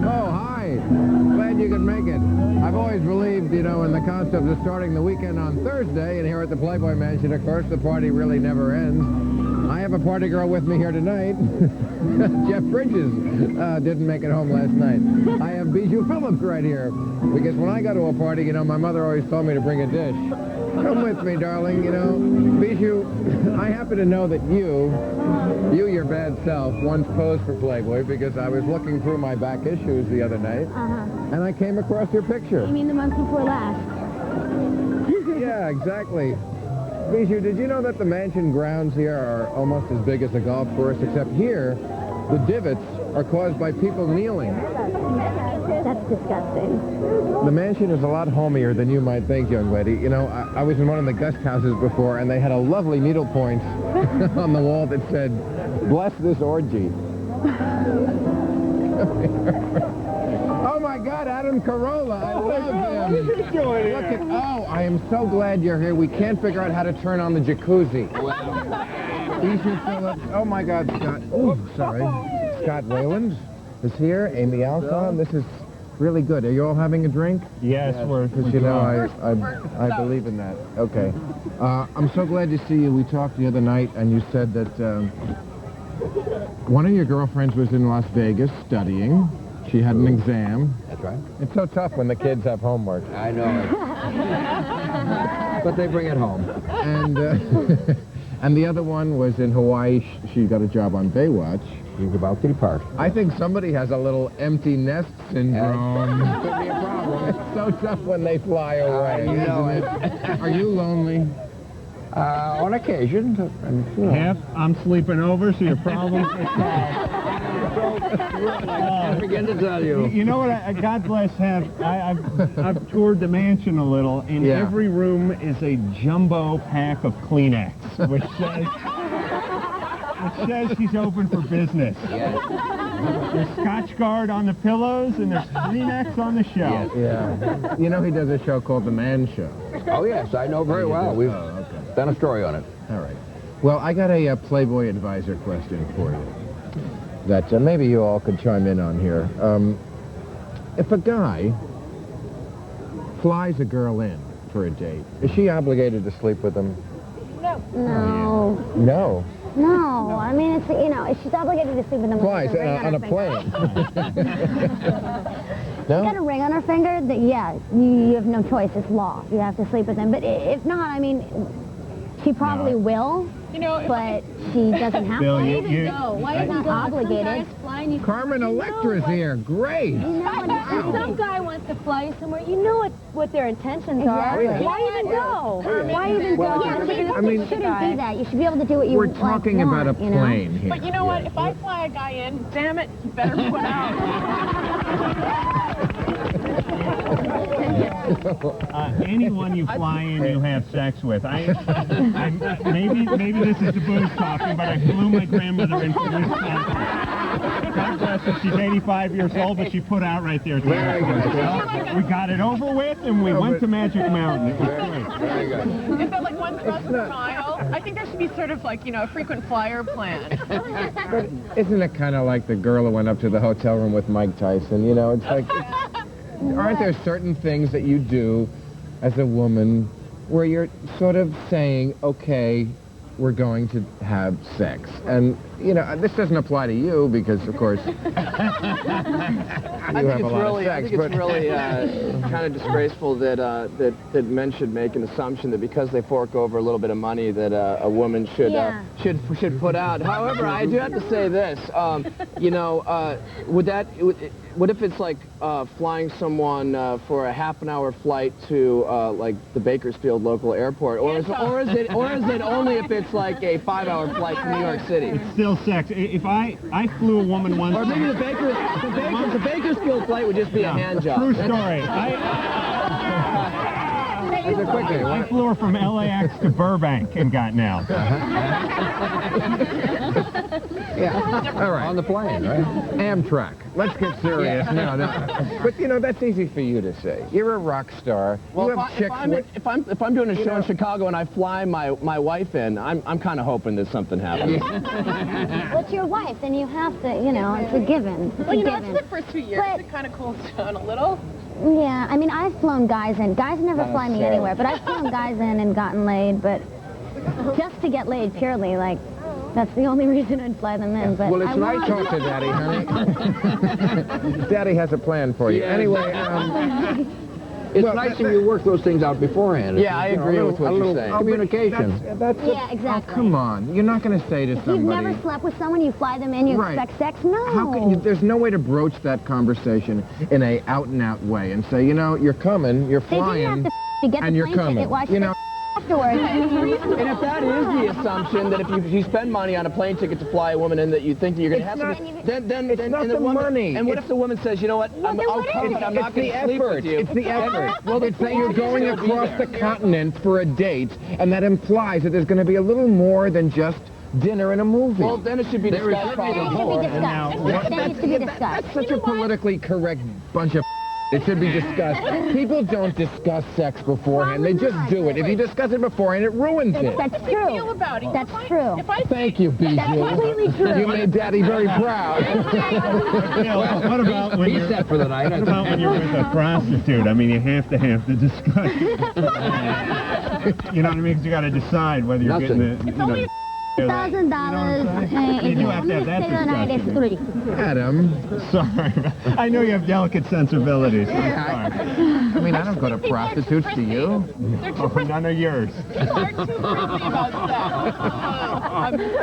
Oh, hi. Glad you could make it. I've always believed, you know, in the concept of starting the weekend on Thursday, and here at the Playboy Mansion, of course, the party really never ends. I have a party girl with me here tonight. Jeff Bridges didn't make it home last night. I have Bijou Phillips right here. Because when I go to a party, you know, my mother always told me to bring a dish. Come with me, darling, you know. Bijou, I happen to know that you, your bad self, once posed for Playboy because I was looking through my back issues the other night, and I came across your picture. You mean the month before last? Yeah, exactly. Bijou, did you know that the mansion grounds here are almost as big as a golf course, except here, the divots are caused by people kneeling. That's disgusting. The mansion is a lot homier than you might think, young lady. You know, I was in one of the guest houses before, and they had a lovely needlepoint on the wall that said, "Bless this orgy." Oh my God, Adam Carolla, I love him. What are you doing here? Look at, I am so glad you're here. We can't figure out how to turn on the jacuzzi. Bijou Phillips, oh my God, Scott, sorry. Scott Weiland is here, Amy Alcon, this is really good. Are you all having a drink? Yes, we're... Because, you know, I believe in that. Okay. I'm so glad to see you. We talked the other night, and you said that one of your girlfriends was in Las Vegas studying. She had an exam. That's right. It's so tough when the kids have homework. I know it. But they bring it home. And and the other one was in Hawaii. She got a job on Baywatch. He's about to depart. I think somebody has a little empty nest syndrome. Could be a problem. It's so tough when they fly away. You know it. Are you lonely? On occasion. Hef, I'm sleeping over, so your problems are solved. I begin to tell you. You know what? God bless Hef. I've toured the mansion a little, and every room is a jumbo pack of Kleenex, which says she's open for business. Yes. There's Scotch Guard on the pillows, and there's Kleenex on the shelf. Yeah. You know he does a show called The Man Show. Oh, yes, I know very well. We've done a story on it. All right. Well, I got a Playboy advisor question for you that maybe you all could chime in on here. If a guy flies a girl in for a date, is she obligated to sleep with him? No. No. No. I mean, it's, you know, she's obligated to sleep with him. Flies on a plane. No? She's got a ring on her finger that, you have no choice. It's law. You have to sleep with him. But if not, I mean, she probably will, you know, but she doesn't have Bill, to. Why She's not obligated. Carmen Elektra's here. Great. You know what? If some guy wants to fly you somewhere, you know what their intentions are. Exactly. Why even go? Why even go? Yeah, I mean, it shouldn't be that. You should be able to do what you We're want. talking about a plane here. But you know what? If I fly a guy in, damn it, you better put out. Anyone you fly in, you have sex with. Maybe this is the booze talking, but I flew my grandmother in for this God bless her. She's 85 years old, but she put out right there. Very good. We got it over with, and we went to Magic Mountain. It was great. Very good. Is that like once a mile? I think there should be sort of like, you know, a frequent flyer plan. But isn't it kind of like the girl who went up to the hotel room with Mike Tyson? You know, it's like, aren't there certain things that you do as a woman where you're sort of saying, okay, we're going to have sex? And, you know, this doesn't apply to you because, of course, you have a lot of sex. I think it's really kind of disgraceful that men should make an assumption that because they fork over a little bit of money that a woman should put out. However, I do have to say this. You know, what if it's like flying someone for a half-an-hour flight to like the Bakersfield local airport, or is it only if it's like a 5-hour flight to New York City? It's still sex. If I flew a woman once... Or maybe the Bakersfield flight would just be a hand job. True story. I flew her from LAX to Burbank and got out. Yeah. All right. On the plane, right? Amtrak. Let's get serious. No. But you know, that's easy for you to say. You're a rock star. Well, you have chicks. if I'm doing a show in Chicago and I fly my wife in, I'm kind of hoping that something happens. Well, it's your wife, then you have to, you know, it's a given. It's Well, a you know, given. after the first 2 years, But- it kind of cools down a little. Yeah, I mean, I've flown guys in. Guys never fly me anywhere, but I've flown guys in and gotten laid, but just to get laid purely, like, that's the only reason I'd fly them in. But Well, it's I nice want- talk to Daddy, honey. Daddy has a plan for you. Yeah, Anyway, It's well, nice if you work those things out beforehand. Yeah, I You know, agree a with what a you're little saying. Communication. that's Yeah, exactly. Oh, come on. You're not going to say to If you've somebody... never slept with someone, you fly them in, you Right. expect sex? No. How can you, there's no way to broach that conversation in a out-and-out way and say, you know, you're coming, you're They flying, didn't have to get the and you're plane coming. ticket. Watch You know, afterwards. And if that is the assumption that if you spend money on a plane ticket to fly a woman in that you think that you're going to It's have not- something, then it's not and the woman, money. And what It's- if the woman says, you know what, Well, then I'll what come, is but I'm it? not it's going the to sleep effort. with you. It's the effort. Well, It's that you're going still be across there. the continent for a date, and that implies that there's going to be a little more than just dinner and a movie. Well, then it should be There is discussed certainly That probably needs to be more. discussed. That needs to be discussed. That's such a politically correct bunch of it should be discussed. People don't discuss sex beforehand. They just do it. If you discuss it beforehand, it ruins it. That's Feel true. about it. That's If I- true. If I Thank you, Bijou. That's completely true. You made Daddy very proud. Yeah, what about when He's you're... set for the night. What about when you're with a prostitute? I mean, you have to discuss. You know what I mean? Because you got to decide whether you're Nothing. getting the. You know, $1,000. You do have to have that Stay the night, it's discussion. $3. Adam, sorry, I know you have delicate sensibilities. I'm I mean, I don't go to prostitutes, do you? They're sorry. Oh, none of yours. people are too crazy about sex.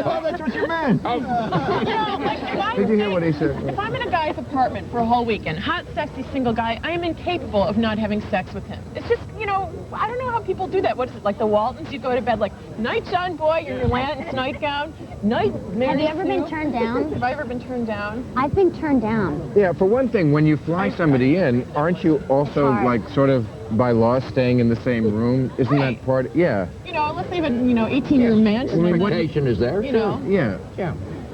Oh, that's what you meant. You know, like, if I'm Did you hear what he said? If I'm in a guy's apartment for a whole weekend, hot, sexy, single guy, I am incapable of not having sex with him. It's just, you know, I don't know how people do that. What is it, like the Waltons? You go to bed like, night on, boy, you're in your Lance nightgown. Night, Have you ever been turned down? Have I ever been turned down? I've been turned down. Yeah, for one thing, when you fly somebody in, aren't you also, Hard. like, sort of, by law, staying in the same room? Isn't Right. that part? Yeah. You know, unless they have a, you know, 18-year mansion. Expectation is there. You know. Yeah.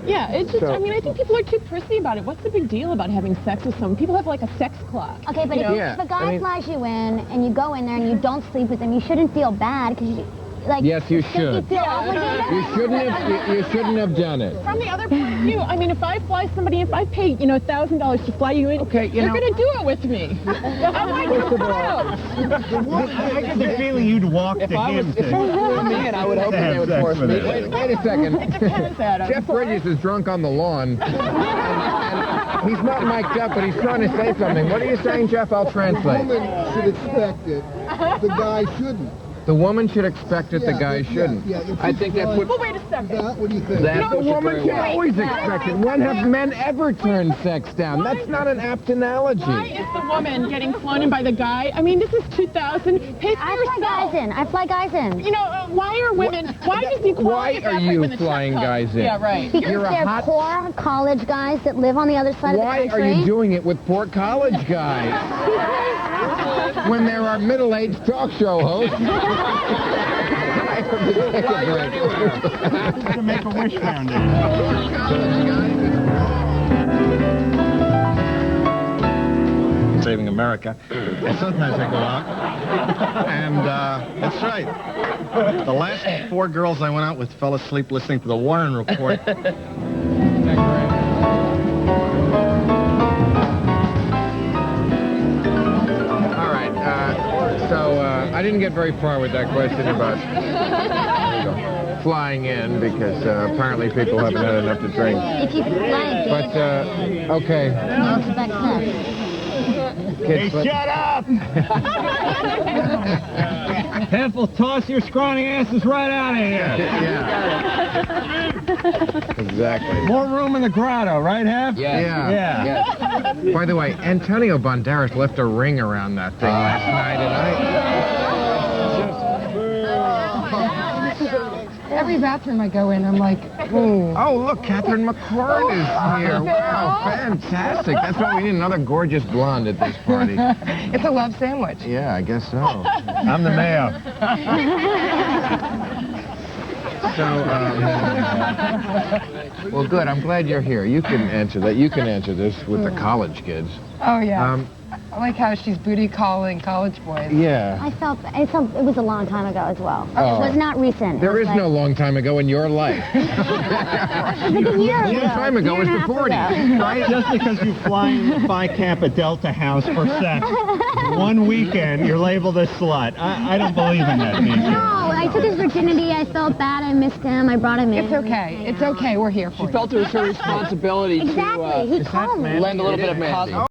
Yeah, it's just, So- I mean, I think people are too prissy about it. What's the big deal about having sex with someone? People have like a sex clock. Okay, but you know? Yeah, if a guy I mean- flies you in and you go in there and you don't sleep with him, you shouldn't feel bad because you, like, Yes, you shouldn't you should. feel obligated? You shouldn't have done it. From the other point of view, I mean, if I fly somebody, if I pay, you know, $1,000 to fly you in, Okay, you you're know- going to do it with me. I'm like, First of all- I get the feeling you'd walk If to I was him if someone flew me in, I would hope that they would Have force sex me. with it. Wait a second. depends, Adam. Jeff Bridges is drunk on the lawn. And he's not mic'd up, but he's trying to say something. What are you saying, Jeff? I'll The translate. woman should expect it. The guy shouldn't. The woman should expect it, the guy shouldn't. Yeah, if I she's think that's like what... Well, wait a second. that, what do you think? That The goes woman very can well. always expect it. When have men ever turned sex down? That's not an apt analogy. Why is the woman getting flown in by the guy? I mean, this is 2000. Pay for I fly yourself. guys in. I fly guys in. You know, why are women, why does the Why equality are evaporate you when the check flying comes? guys in? Yeah, right. Because You're a they're hot- poor college guys that live on the other side Why of the are country. you doing it with poor college guys? When there are middle-aged talk show hosts. I have to take a break. to make a wish foundation. Saving America. And sometimes I go out, and that's right. The last 4 girls I went out with fell asleep listening to the Warren Report. All right, so I didn't get very far with that question about flying in because apparently people haven't had enough to drink. If you fly a But, okay, you expect sex. kids, but- Shut up! Heffel, toss your scrawny asses right out of here. Yeah. Exactly. More room in the grotto, right, Heff? Yeah. Yeah. By the way, Antonio Banderas left a ring around that thing last night, and Every bathroom I go in, I'm like, oh. Oh, look, Catherine McCord is here. Wow, fantastic. That's why we need another gorgeous blonde at this party. It's a love sandwich. Yeah, I guess so. I'm the mayor. So, well, good. I'm glad you're here. You can answer that. You can answer this with the college kids. Oh, yeah. I like how she's booty calling college boys. Yeah. I felt it was a long time ago as well. Oh. It was not recent. There is no long time ago in your life. It was like a year ago. A long time ago was the 40s, right? Just because you fly in Phi Kappa Delta House for sex, one weekend you're labeled a slut. I don't believe in that, Bijou. No, I took his virginity. I felt bad. I missed him. I brought him in. It's okay. It's okay. We're here for you. She felt it was her responsibility Exactly. He to called me. lend a little bit of